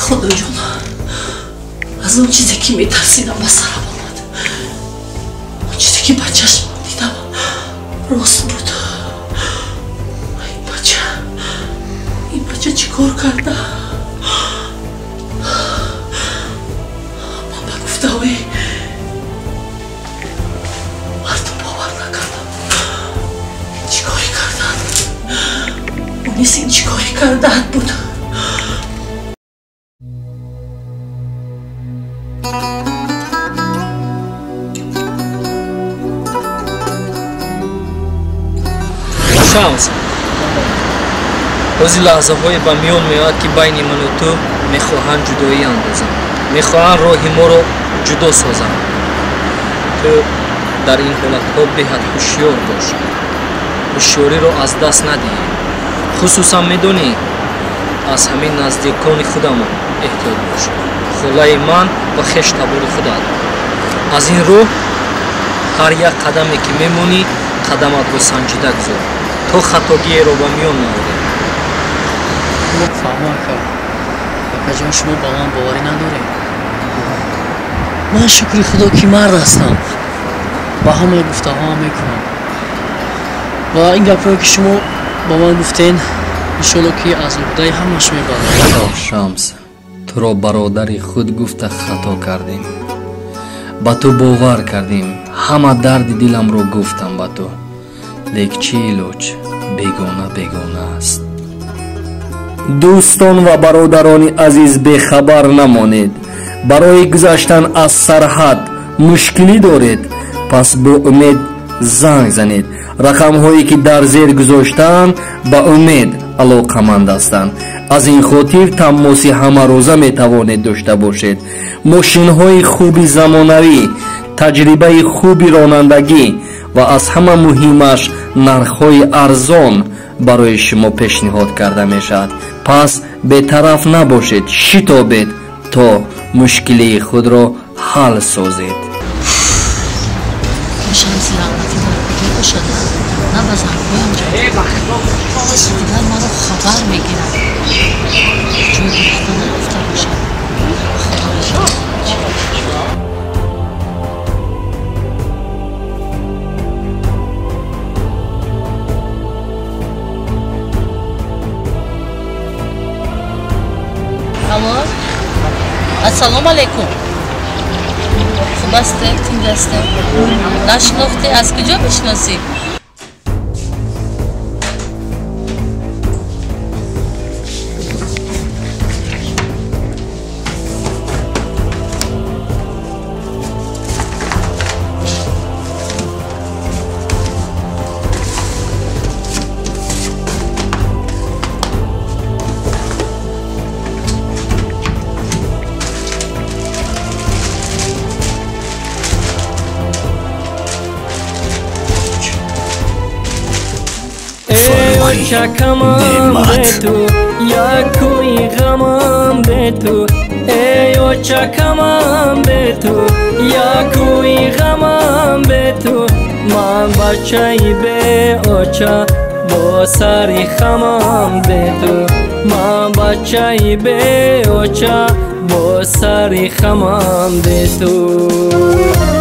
خدا جون از اون چیزی که میترسیدم به سرم آمد. اون چیزی که به چشمم دیدم راست بود. این بچه چی کار کرده؟ من به گفته های مردم باور نکردم. چی کاری کردن؟ اونیست این چی کاری کردن بود؟ شمس روزی لحظه های به میان میاد که بین من و تو میخواهند جدایی اندازند، میخواهند راه ما رو جدا سازند. تو در این حالت ها بهت هوشیار باش، هوشیاری رو از دست ندهی. خصوصا میدونی از همین نزدیکان خودمون احتیاط باش. خلای من و خشت تبار خودت. از این رو هر یک قدمی که میمونی قدمت رو سنجیده گذار تا خطاگی رو به میان نآوری. فهمم که کاکا جان شما با من باوری ندارید. من شکر خدا که مرد هستم و همه گفته ها میکنم و این گپ که شما با من گفتین انشالله که از عهده همش میبرم. شمس تو را برادری خود گفته خطا کردیم، با تو باور کردیم، همه درد دلم رو گفتم با تو، لیک چیلوچ بیگانه است. دوستان و برادران عزیز بخبر نمانید. برای گذشتن از سرحد مشکلی دارید پس با امید زنگ زنید. رقم هایی که در زیر گذاشتن با امید علاقمند هستند. از این خاطر تماسی همه روزه می توانید داشته باشید. ماشین های خوبی زمانوی، تجربه خوبی رانندگی و از همه مهمش نرخ های ارزان برای شما پیشنهاد کرده می شود. پس بی‌طرف نباشید، شتابید تا مشکلی خود را حل سازید. شمس لعنتی در کجا باشد؟ نه بزن بایم جا کسی دیگر ما رو خبر میگیرد جا گرفته نرفته باشد. الو السلام علیکم. خوب هسته؟ تین دسته؟ نشناختی؟ از کجا بشناسی؟ چکمم به تو یا کوی غمم به تو، ای چکمم به تو یا کوی غمم به تو. من بچه به اوچا با سری خمم به تو، من بچه به اوچا با سری خمم به تو.